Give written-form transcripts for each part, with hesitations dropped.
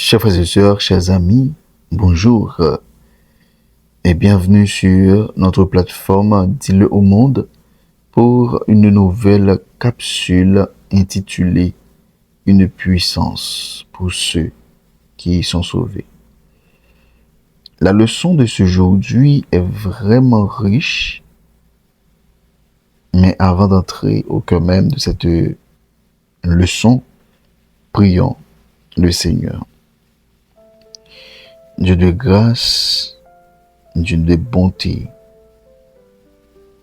Chers frères et sœurs, chers amis, bonjour et bienvenue sur notre plateforme Dis-le au monde pour une nouvelle capsule intitulée Une puissance pour ceux qui sont sauvés. La leçon de ce aujourd'hui est vraiment riche, mais avant d'entrer au cœur même de cette leçon, prions le Seigneur. Dieu de grâce, Dieu de bonté,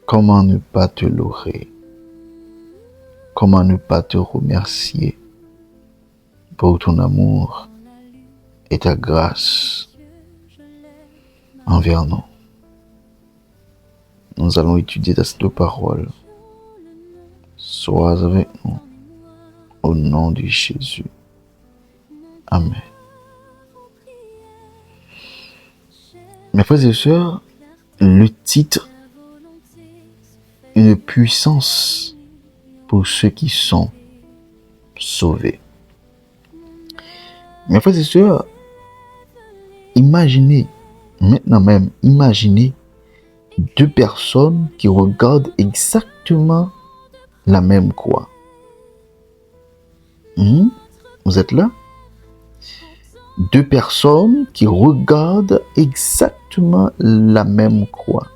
comment ne pas te louer? Comment ne pas te remercier pour ton amour et ta grâce envers nous? Nous allons étudier cette parole. Sois avec nous au nom de Jésus. Amen. Mes frères et sœurs, le titre « Une puissance pour ceux qui sont sauvés ». Mes frères et sœurs, imaginez deux personnes qui regardent exactement la même croix. Vous êtes là? Deux personnes qui regardent exactement la même croix.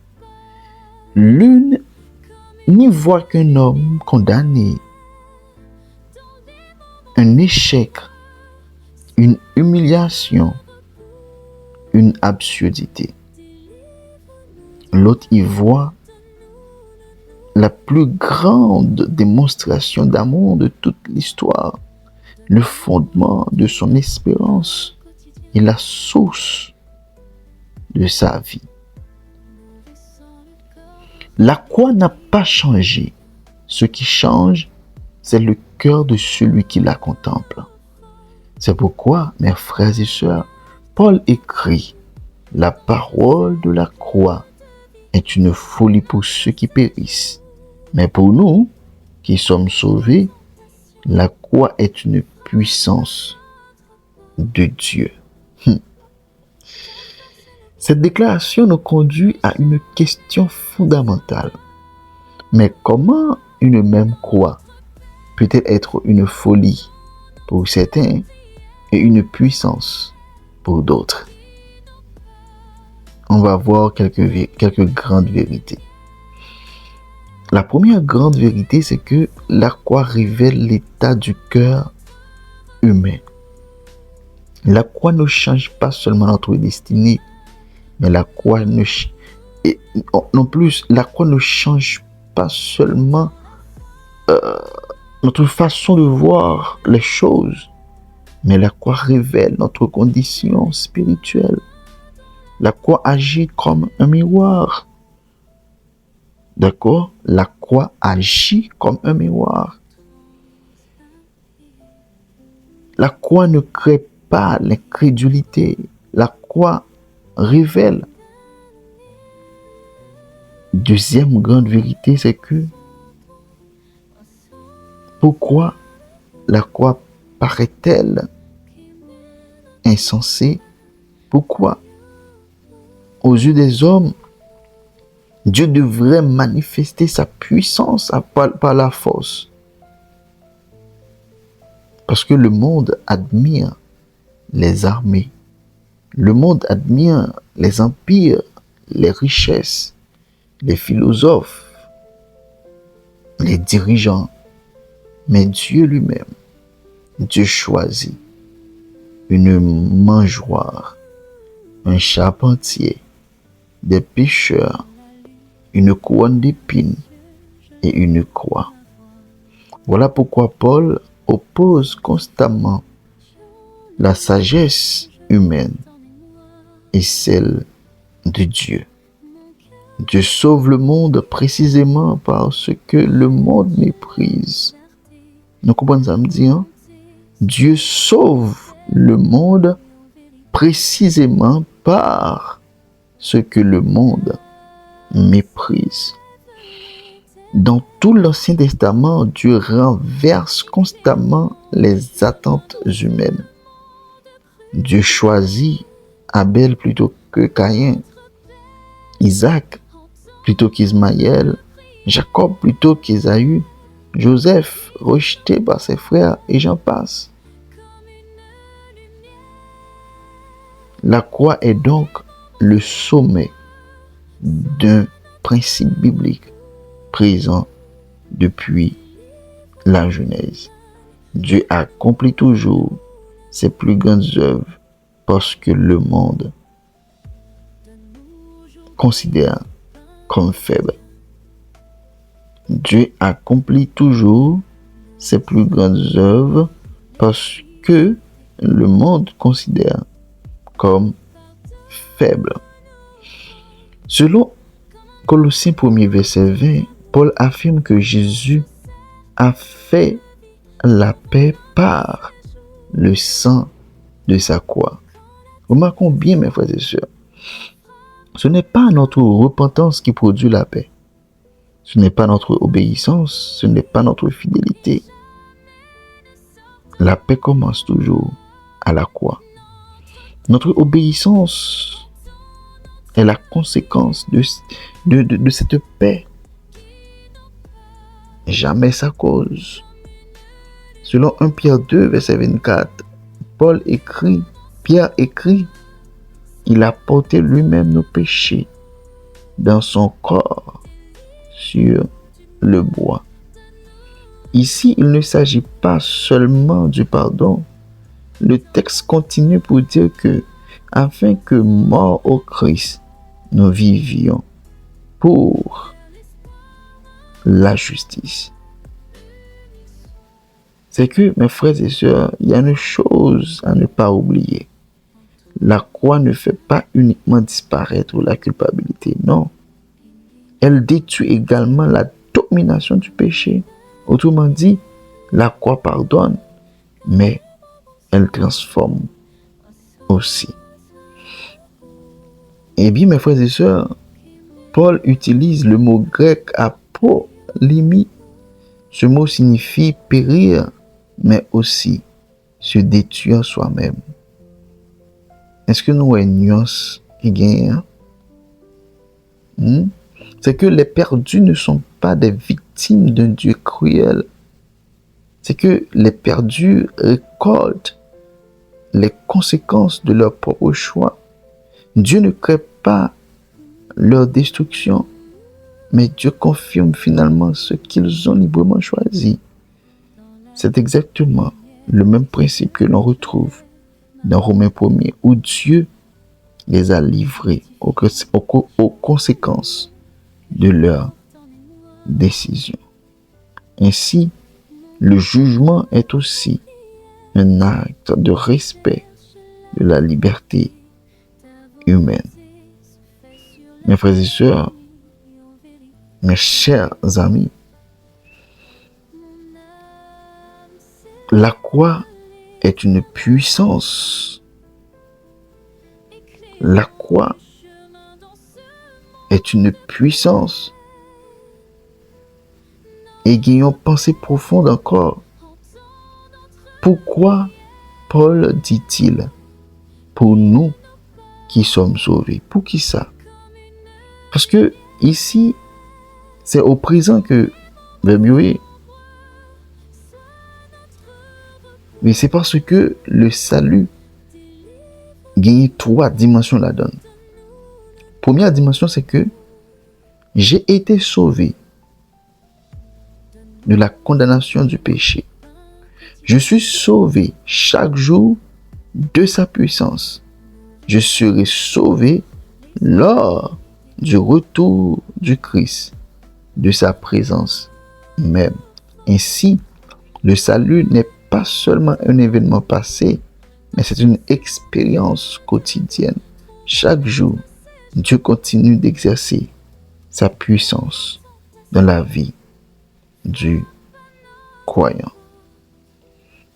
L'une n'y voit qu'un homme condamné, un échec, une humiliation, une absurdité. L'autre y voit la plus grande démonstration d'amour de toute l'histoire, le fondement de son espérance et la source de sa vie. La croix n'a pas changé. Ce qui change, c'est le cœur de celui qui la contemple. C'est pourquoi, mes frères et sœurs, Paul écrit « La parole de la croix est une folie pour ceux qui périssent, mais pour nous qui sommes sauvés, la croix est une puissance de Dieu. » Cette déclaration nous conduit à une question fondamentale. Mais comment une même croix peut-elle être une folie pour certains et une puissance pour d'autres? On va voir quelques grandes vérités. La première grande vérité, c'est que la croix révèle l'état du cœur humain. La croix ne change pas seulement notre destinée, mais la croix ne change pas seulement notre façon de voir les choses, mais la croix révèle notre condition spirituelle. La croix agit comme un miroir. D'accord? La croix agit comme un miroir. La croix ne crée pas l'incrédulité. La croix révèle. Deuxième grande vérité, c'est que pourquoi la croix paraît-elle insensée? Pourquoi, aux yeux des hommes, Dieu devrait manifester sa puissance par la force? Parce que le monde admire les armées. Le monde admire les empires, les richesses, les philosophes, les dirigeants. Mais Dieu lui-même, Dieu choisit une mangeoire, un charpentier, des pêcheurs, une couronne d'épines et une croix. Voilà pourquoi Paul oppose constamment la sagesse humaine et celle de Dieu. Dieu sauve le monde précisément parce que le monde méprise. Nous comprenons ça, me dit, Dieu sauve le monde précisément par ce que le monde méprise. Dans tout l'Ancien Testament, Dieu renverse constamment les attentes humaines. Dieu choisit Abel plutôt que Caïn, Isaac plutôt qu'Ismaël, Jacob plutôt qu'Ésaü, Joseph rejeté par ses frères, et j'en passe. La croix est donc le sommet d'un principe biblique présent depuis la Genèse. Dieu accomplit toujours ses plus grandes œuvres parce que le monde considère comme faible. Dieu accomplit toujours ses plus grandes œuvres parce que le monde considère comme faible. Selon Colossiens 1er verset 20, Paul affirme que Jésus a fait la paix par le sang de sa croix. Remarquons bien, mes frères et sœurs, ce n'est pas notre repentance qui produit la paix. Ce n'est pas notre obéissance, ce n'est pas notre fidélité. La paix commence toujours à la croix. Notre obéissance est la conséquence de cette paix. Jamais sa cause. Selon 1 Pierre 2, verset 24, Pierre écrit, il a porté lui-même nos péchés dans son corps sur le bois. Ici, il ne s'agit pas seulement du pardon. Le texte continue pour dire que, afin que mort au Christ, nous vivions pour la justice. C'est que, mes frères et sœurs, il y a une chose à ne pas oublier. La croix ne fait pas uniquement disparaître la culpabilité, non. Elle détruit également la domination du péché. Autrement dit, la croix pardonne, mais elle transforme aussi. Eh bien, mes frères et sœurs, Paul utilise le mot grec apolimie. Ce mot signifie périr, mais aussi se détruire soi-même. Est-ce que nous avons une nuance qui gagne? C'est que les perdus ne sont pas des victimes d'un Dieu cruel. C'est que les perdus récoltent les conséquences de leur propre choix. Dieu ne crée pas leur destruction, mais Dieu confirme finalement ce qu'ils ont librement choisi. C'est exactement le même principe que l'on retrouve dans Romains 1er, où Dieu les a livrés aux conséquences de leur décision. Ainsi, le jugement est aussi un acte de respect de la liberté humaine. Mes frères et sœurs, mes chers amis, la croix est une puissance. La croix est une puissance. Et ayons pensée profonde encore. Pourquoi Paul dit-il pour nous qui sommes sauvés? Pour qui ça? Parce que ici, c'est au présent que mais c'est parce que le salut gagne 3 dimensions là-dedans. Première dimension, c'est que j'ai été sauvé de la condamnation du péché. Je suis sauvé chaque jour de sa puissance. Je serai sauvé lors du retour du Christ, de sa présence même. Ainsi, le salut n'est pas seulement un événement passé, mais c'est une expérience quotidienne. Chaque jour, Dieu continue d'exercer sa puissance dans la vie du croyant.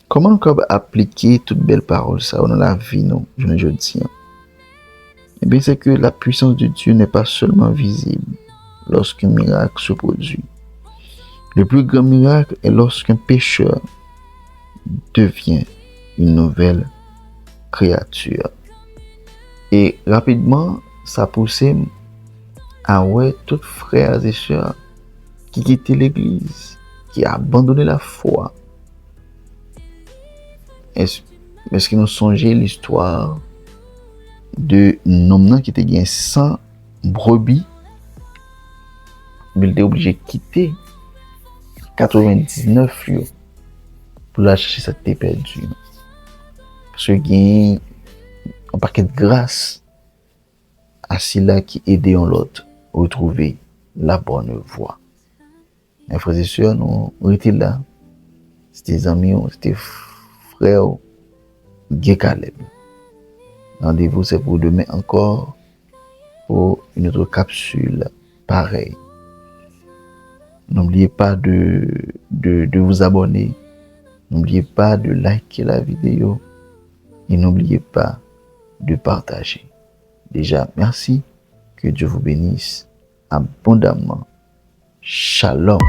Comment appliquer toute belle parole ça dans la vie, non, je dis. Eh bien, c'est que la puissance de Dieu n'est pas seulement visible lorsqu'un miracle se produit. Le plus grand miracle est lorsqu'un pécheur devient une nouvelle créature. Et rapidement, ça poussait à ouais, tous frères et sœurs qui quittaient l'église, qui abandonnaient la foi. Est-ce que nous songeons l'histoire de un homme qui était gagné 100 brebis, mais il était obligé de quitter 99 pour aller chercher cette qui était perdue. Parce que il y a un paquet de grâce à ceux-là qui aident l'autre à retrouver la bonne voie. Mes frères et sœurs, nous étions là. C'était des amis, c'était frères, Guy Caleb. Rendez-vous, c'est pour demain encore, pour une autre capsule pareille. N'oubliez pas de vous abonner. N'oubliez pas de liker la vidéo. Et n'oubliez pas de partager. Déjà, merci. Que Dieu vous bénisse abondamment. Shalom.